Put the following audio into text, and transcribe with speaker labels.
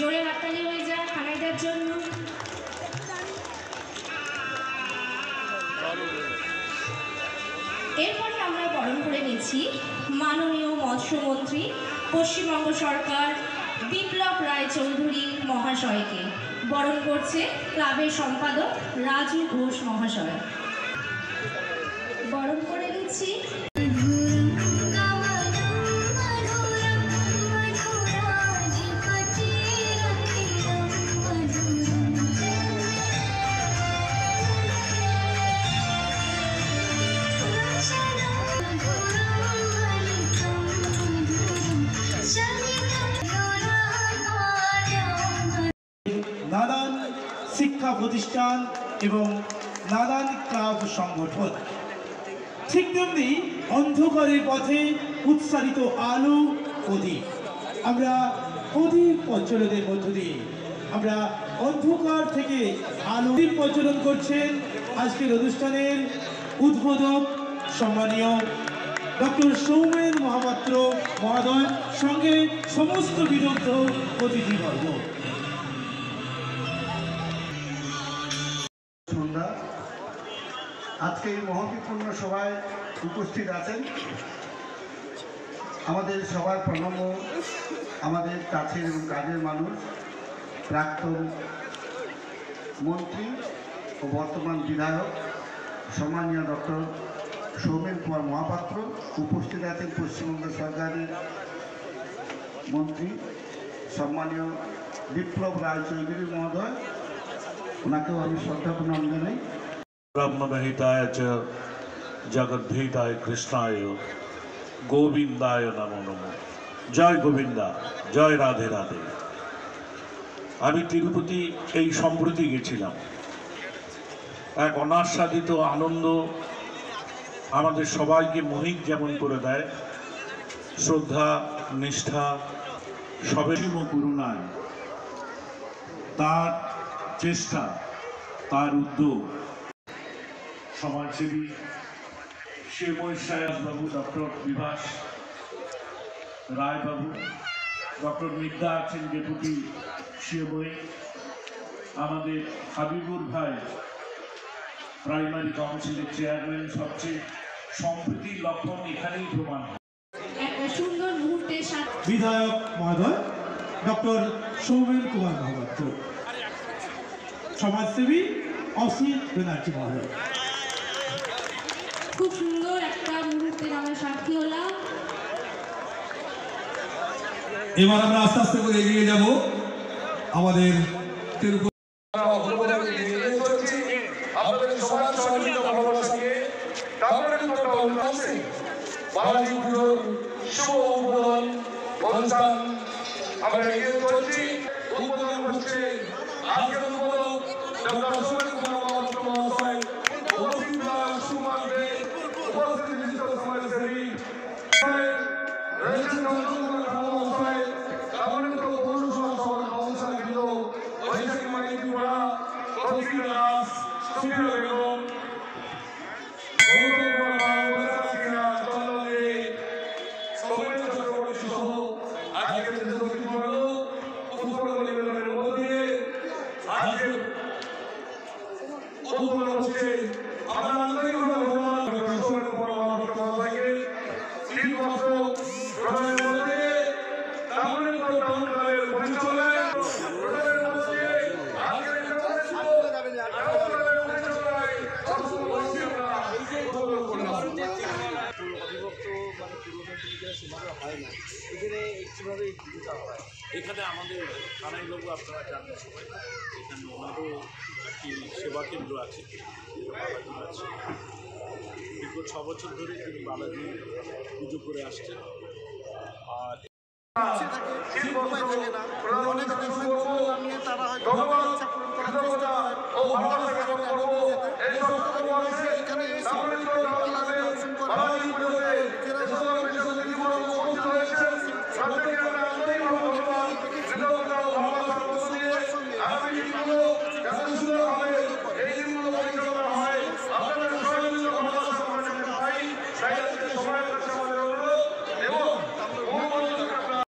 Speaker 1: জোরে হাততালি হয়ে যায় খানাইদার জন্য। এরপরে আমরা বরণ করে নিচ্ছি মাননীয় মৎস্যমন্ত্রী পশ্চিমবঙ্গ সরকার বিপ্লব রায় চৌধুরী মহাশয়কে। বরণ করছে ক্লাবের সম্পাদক রাজু ঘোষ মহাশয়। বরণ করে নিচ্ছি
Speaker 2: নানান শিক্ষা প্রতিষ্ঠান এবং নানান ক্লাব সংগঠন, ঠিক তেমনি অন্ধকারের পথে উৎসারিত আলো প্রদীপ। আমরা প্রদীপ প্রজ্বলনের মধ্য দিয়ে আমরা অন্ধকার থেকে আলো প্রজ্বলন করছেন আজকের অনুষ্ঠানের উদ্বোধক সম্মানীয় ডক্টর সৌমেন মহাপাত্র মহোদয়, সঙ্গে সমস্ত বিদগ্ধ অতিথিবর্গ।
Speaker 3: আজকে এই মহত্বপূর্ণ সভায় উপস্থিত আছেন আমাদের সবার প্রণম্য, আমাদের কাছের এবং কাজের মানুষ, প্রাক্তন মন্ত্রী ও বর্তমান বিধায়ক সম্মানীয় ডক্টর সৌমেন কুমার মহাপাত্র। উপস্থিত আছেন পশ্চিমবঙ্গ সরকারের মন্ত্রী সম্মানীয় বিপ্লব রায় চৌধুরী মহোদয়, ওনাকেও আমি শ্রদ্ধা প্রণাম জানাই।
Speaker 4: ब्रह्महिताय च जगद्धिताय कृष्णाय गोविंदाय नमो नमो। जय गोविंदा, जय राधे राधे। আমি তিরুপতি এই সম্প্রতি গেছিলাম। এক অনাস্বাদিত আনন্দ আমাদের সবাইকে মোহিত যেমন করে দেয়, শ্রদ্ধা নিষ্ঠা সবেসীম করুণায় তার চেষ্টা, তার উদ্যোগ, সমাজসেবী শ্রীময় সাহেববাবু, ডক্টর বিভাস রায়বাবু, ডক্টর মিদ্যা আছেন ডেপুটি শ্রীময়, আমাদের হাবিবুর ভাই প্রাইমারি কাউন্সিলের চেয়ারম্যান। সবচেয়ে সম্প্রীতির লক্ষণ এখানেই প্রমাণ।
Speaker 1: একটা সুন্দর মুহূর্তের সাথে
Speaker 2: বিধায়ক মহোদয় ডক্টর সৌমেন কুমার মহাপাত্র, সমাজসেবী অসিত ব্যানার্জি মহোদয়।
Speaker 1: খুব সুন্দর একটা মুহূর্তের আমরা সাক্ষী হলাম।
Speaker 5: এবার আমরা আস্তে আস্তে করে এগিয়ে যাব আমাদের
Speaker 4: এখানে আমাদের কানাইবাবু আপনারা জানেন সবাই, এখানে ওনারও একটি সেবা কেন্দ্র আছে, দীর্ঘ 6 বছর ধরে তিনি বালাজি পুজো করে আসছেন। আর
Speaker 6: তারা